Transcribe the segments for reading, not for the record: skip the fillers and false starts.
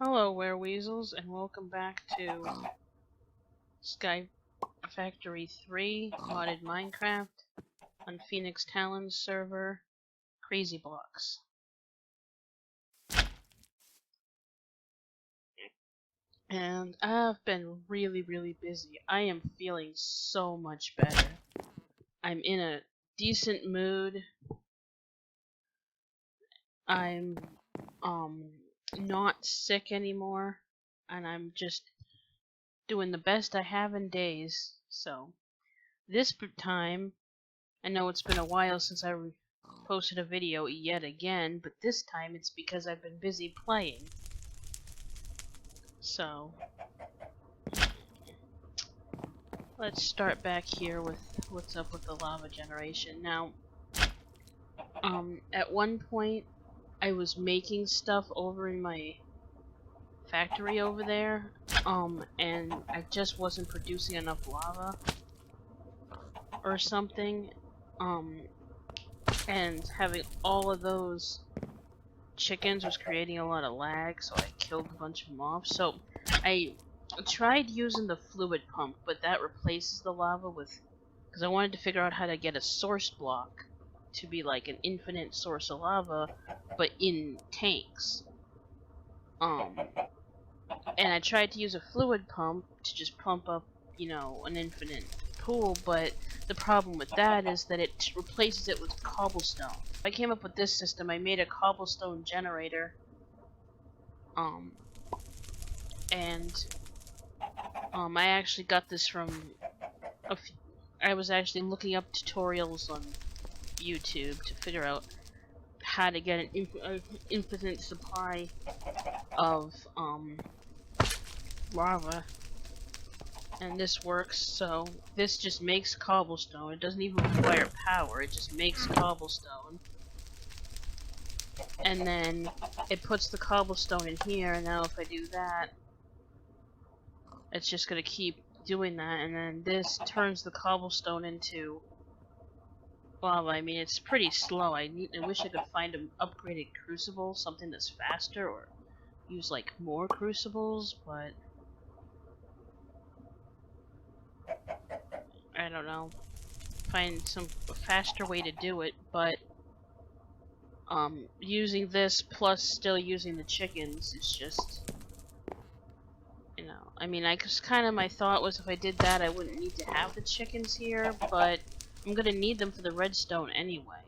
Hello, wereweasels, and welcome back to Sky Factory 3 modded Minecraft on Phoenix Talon's server, Crazybox. And I've been really busy. I am feeling so much better. I'm in a decent mood. I'm not sick anymore, and I'm just doing the best I have in days. So this time, I know it's been a while since I posted a video yet again, but this time it's because I've been busy playing. So let's start back here with what's up with the lava generation. Now, at one point I was making stuff over in my factory over there, and I just wasn't producing enough lava or something, and having all of those chickens was creating a lot of lag, so I killed a bunch of them off. So I tried using the fluid pump, but that replaces the lava with, because I wanted to figure out how to get a source block to be like an infinite source of lava, but in tanks. And I tried to use a fluid pump to just pump up, you know, an infinite pool, but the problem with that is that it replaces it with cobblestone. I came up with this system. I made a cobblestone generator, I actually got this from I was actually looking up tutorials on YouTube to figure out how to get an infinite supply of lava, and this works. So this just makes cobblestone. It doesn't even require power, it just makes cobblestone, and then it puts the cobblestone in here. And now if I do that, it's just gonna keep doing that, and then this turns the cobblestone into lava. I mean, it's pretty slow. I wish I could find an upgraded crucible, something that's faster, or use like more crucibles, but I don't know. Find some faster way to do it, but using this plus still using the chickens is just, you know, I mean, my thought was if I did that I wouldn't need to have the chickens here, but I'm gonna need them for the redstone anyway.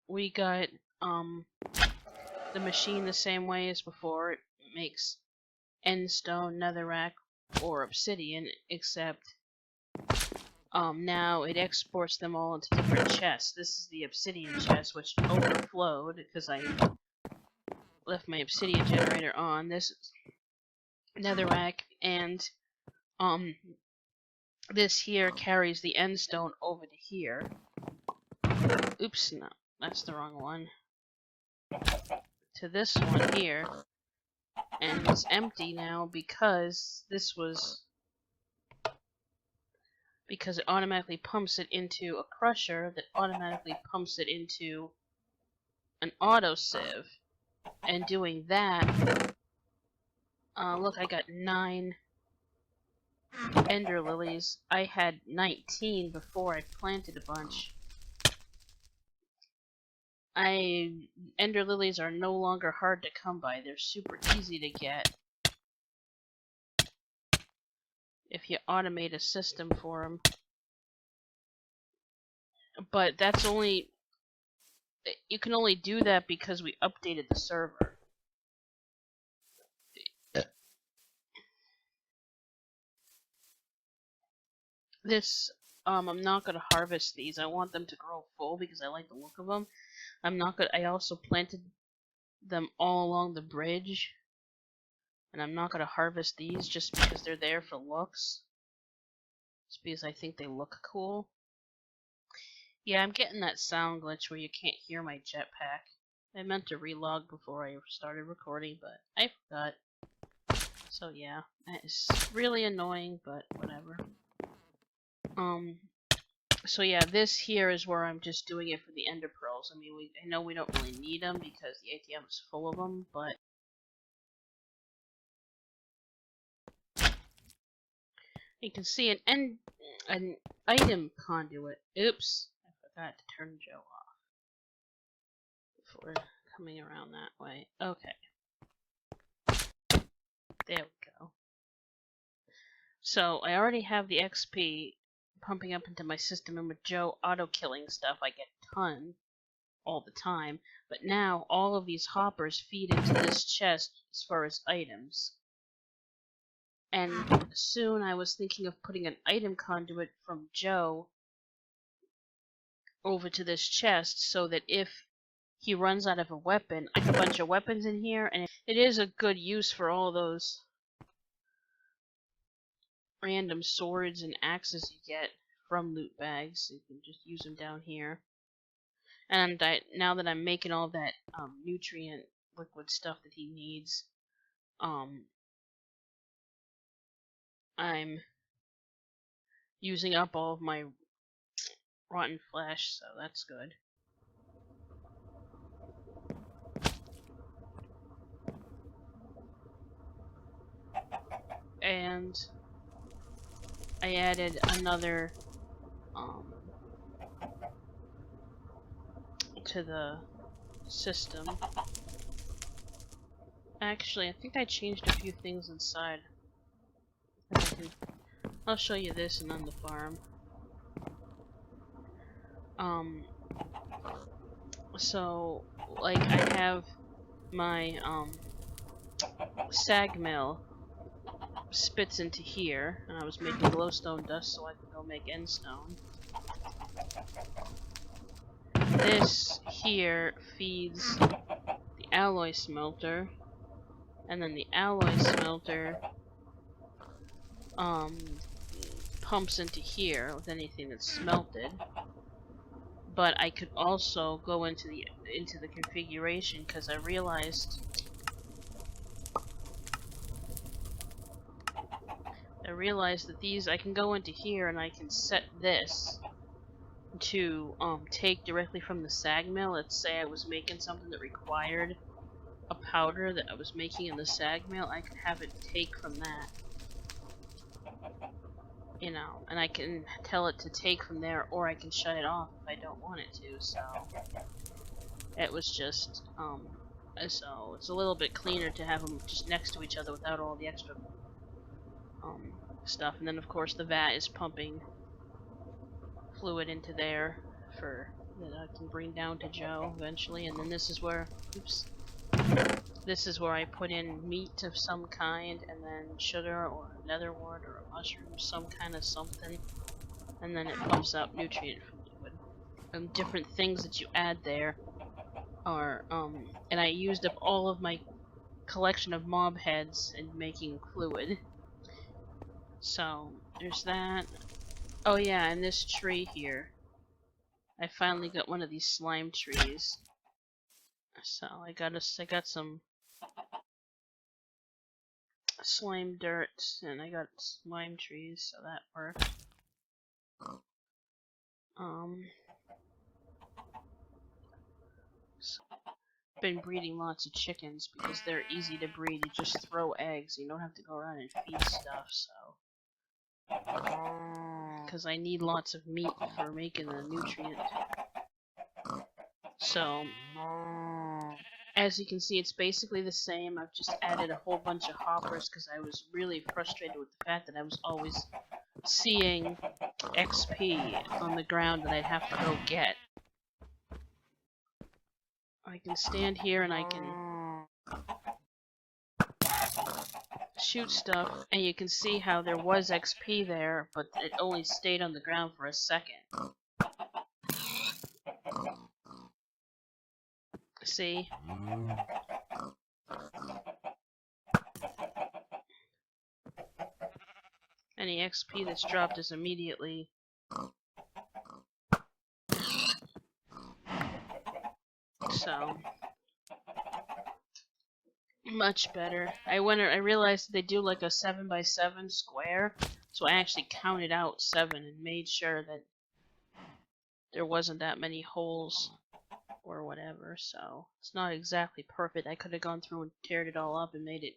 We got the machine the same way as before. It makes endstone, netherrack, or obsidian, except now it exports them all into different chests. This is the obsidian chest, which overflowed because I left my obsidian generator on. This is netherrack, and this here carries the endstone over to here. Oops, no, that's the wrong one. To this one here, and it's empty now because it automatically pumps it into a crusher that automatically pumps it into an autosieve. And doing that, look, I got 9 ender lilies. I had 19 before I planted a bunch. Ender lilies are no longer hard to come by. They're super easy to get if you automate a system for them. But that's only, you can only do that because we updated the server. This, I'm not gonna harvest these. I want them to grow full because I like the look of them. I also planted them all along the bridge, and I'm not gonna harvest these just because they're there for looks. Just because I think they look cool. Yeah, I'm getting that sound glitch where you can't hear my jetpack. I meant to relog before I started recording, but I forgot. So yeah, it's really annoying, but whatever. So yeah, this here is where I'm just doing it for the ender pearls. I mean, I know we don't really need them because the ATM is full of them, but You can see an item conduit. Oops, I forgot to turn Joe off before coming around that way. Okay, there we go. So I already have the XP pumping up into my system, and with Joe auto-killing stuff, I get a ton all the time. But now all of these hoppers feed into this chest as far as items. And soon I was thinking of putting an item conduit from Joe over to this chest so that if he runs out of a weapon, I have a bunch of weapons in here, and it is a good use for all those random swords and axes you get from loot bags. You can just use them down here. And now that I'm making all that nutrient liquid stuff that he needs, I'm using up all of my rotten flesh, so that's good. And I added another to the system. Actually, I think I changed a few things inside. I'll show you this and then the farm. So like I have my sag mill spits into here, and I was making glowstone dust so I could go make endstone. This here feeds the alloy smelter, and then the alloy smelter pumps into here with anything that's smelted. But I could also go into the configuration because I realized that these, I can go into here and I can set this to take directly from the sag mill. Let's say I was making something that required a powder that I was making in the sag mill, I could have it take from that. You know, and I can tell it to take from there, or I can shut it off if I don't want it to, so it was just, so it's a little bit cleaner to have them just next to each other without all the extra, stuff. And then of course the vat is pumping fluid into there that I can bring down to Joe eventually, and then this is where, this is where I put in meat of some kind, and then sugar or nether wart or a mushroom, some kind of something, and then it pumps out nutrient fluid. And different things that you add there are, and I used up all of my collection of mob heads in making fluid. So, there's that. Oh yeah, and this tree here. I finally got one of these slime trees. So I got some slime dirt, and I got slime trees, so that worked. So been breeding lots of chickens because they're easy to breed. You just throw eggs. You don't have to go around and feed stuff. So because I need lots of meat for making the nutrient. So as you can see, it's basically the same. I've just added a whole bunch of hoppers because I was really frustrated with the fact that I was always seeing XP on the ground that I'd have to go get. I can stand here and I can shoot stuff, and you can see how there was XP there, but it only stayed on the ground for a second. See? Any XP that's dropped is immediately so much better. I realized they do like a 7x7 square, so I actually counted out 7 and made sure that there wasn't that many holes or whatever, so it's not exactly perfect. I could have gone through and teared it all up and made it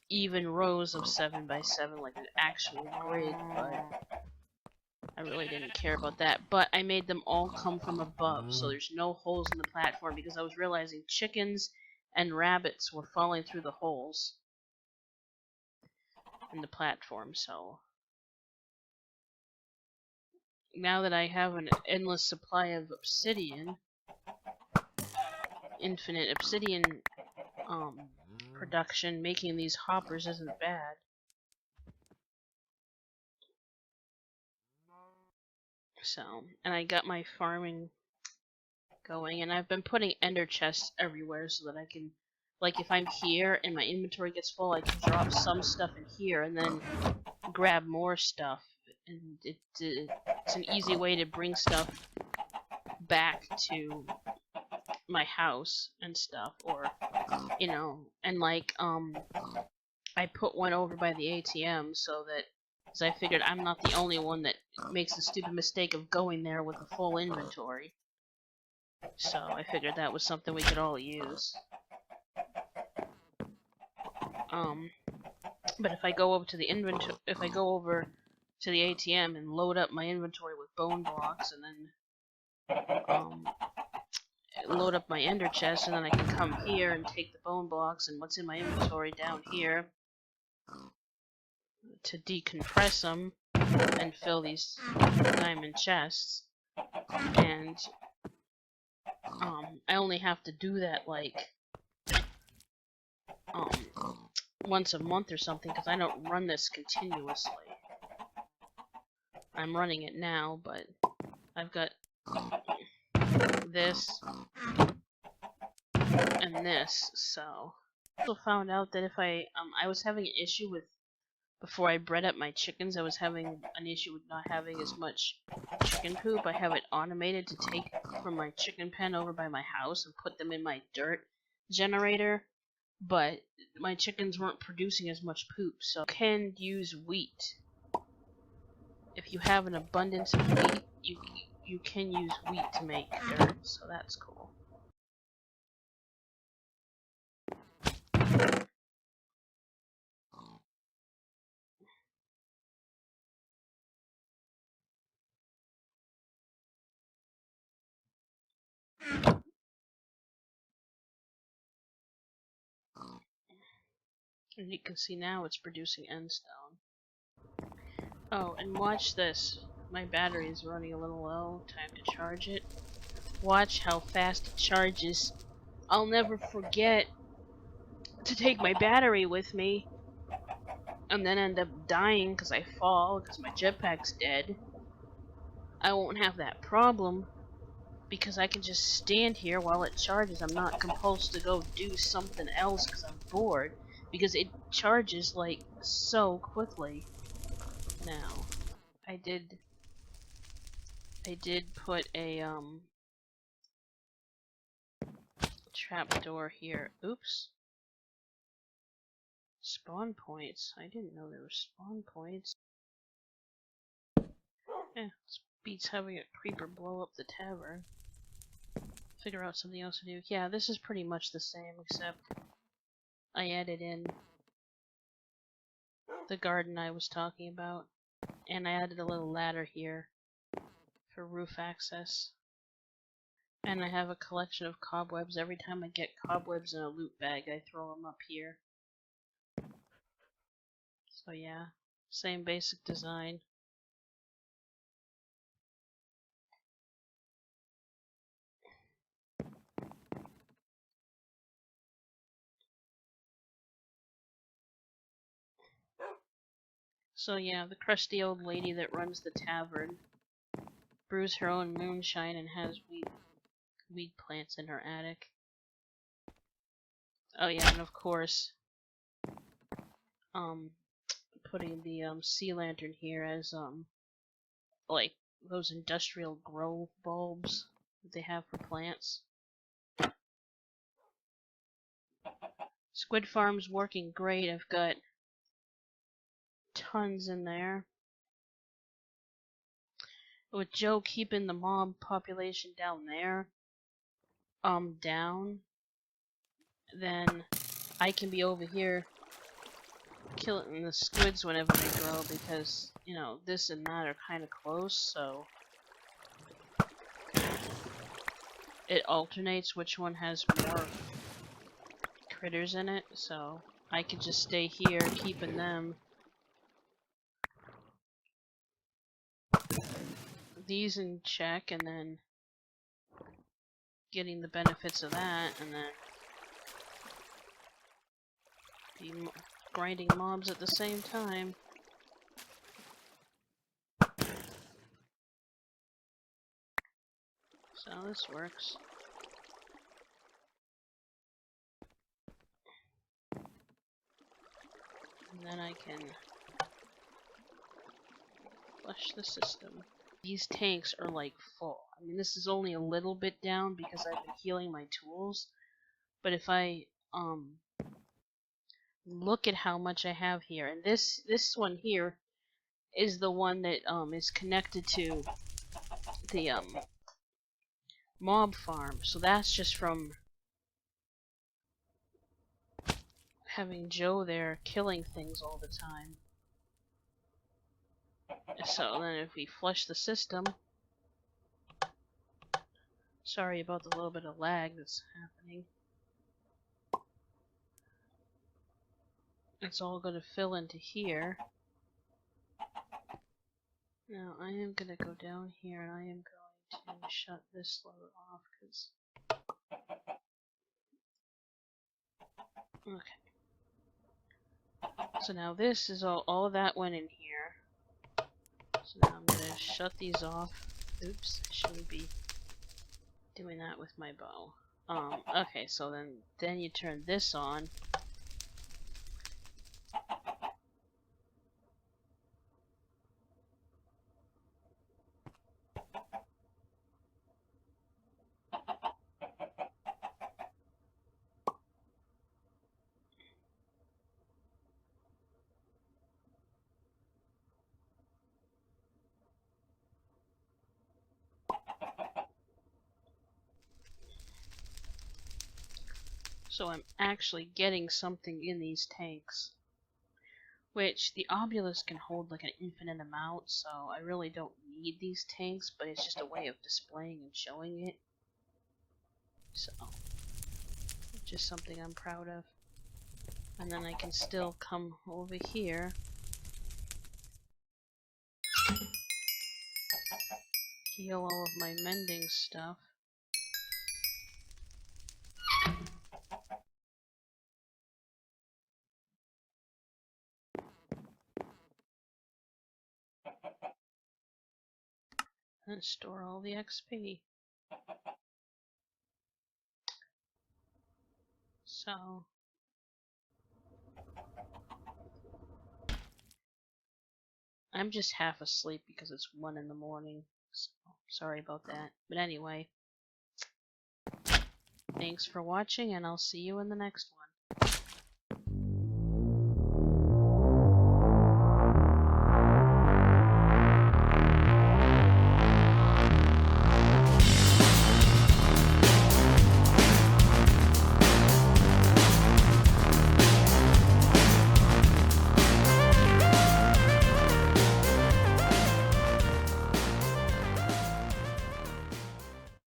even rows of 7 by 7 like an actual grid, but I really didn't care about that. But I made them all come from above, so there's no holes in the platform, because I was realizing chickens and rabbits were falling through the holes in the platform. So now that I have an endless supply of obsidian, infinite obsidian production, making these hoppers isn't bad. So, and I got my farming going, and I've been putting ender chests everywhere so that I can, like, if I'm here and my inventory gets full, I can drop some stuff in here and then grab more stuff, and it's an easy way to bring stuff back to my house and stuff, or, you know, and like, I put one over by the ATM so that, because I figured I'm not the only one that makes the stupid mistake of going there with a full inventory. So I figured that was something we could all use. But if I go over to the if I go over to the ATM and load up my inventory with bone blocks, and then load up my ender chest, and then I can come here and take the bone blocks and what's in my inventory down here to decompress them and fill these diamond chests. And I only have to do that like once a month or something, because I don't run this continuously. I'm running it now, but I've got this and this, so I also found out that if I was having an issue with, before I bred up my chickens, I was having an issue with not having as much chicken poop. I have it automated to take from my chicken pen over by my house and put them in my dirt generator, but my chickens weren't producing as much poop, so you can use wheat. If you have an abundance of wheat, you can use wheat to make dirt, so that's cool. And you can see now it's producing end stone. Oh, and watch this. My battery is running a little low. Time to charge it. Watch how fast it charges. I'll never forget to take my battery with me and then end up dying because I fall because my jetpack's dead. I won't have that problem because I can just stand here while it charges. I'm not compelled to go do something else because I'm bored, because it charges like so quickly. Now, I did put a trapdoor here. Oops. Spawn points. I didn't know there were spawn points. This beats having a creeper blow up the tavern. Figure out something else to do. Yeah, this is pretty much the same, except I added in the garden I was talking about, and I added a little ladder here for roof access. And I have a collection of cobwebs. Every time I get cobwebs in a loot bag, I throw them up here. So yeah, same basic design. So yeah, the crusty old lady that runs the tavern brews her own moonshine and has weed plants in her attic. Oh yeah, and of course, putting the sea lantern here as like those industrial grow bulbs that they have for plants. Squid farm's working great. I've got tons in there. With Joe keeping the mob population down there down, then I can be over here killing the squids whenever they grow because, you know, this and that are kind of close, so it alternates which one has more critters in it, so I could just stay here keeping them. These in check, and then getting the benefits of that, and then be grinding mobs at the same time. So this works. And then I can flush the system. These tanks are like full. I mean, this is only a little bit down because I've been healing my tools. But if I look at how much I have here, and this one here is the one that is connected to the mob farm. So that's just from having Joe there killing things all the time. So then if we flush the system, sorry about the little bit of lag that's happening. It's all going to fill into here. Now I am going to go down here and I am going to shut this load off because... Okay. So now this is all of that went in here. So now I'm going to shut these off. Oops, I shouldn't be doing that with my bow. Okay, so then you turn this on. So I'm actually getting something in these tanks. Which the obelisk can hold like an infinite amount, so I really don't need these tanks, but it's just a way of displaying and showing it. So, just something I'm proud of. And then I can still come over here, heal all of my mending stuff. And store all the XP. So, I'm just half asleep because it's 1 in the morning. So, sorry about that. But anyway, thanks for watching and I'll see you in the next one.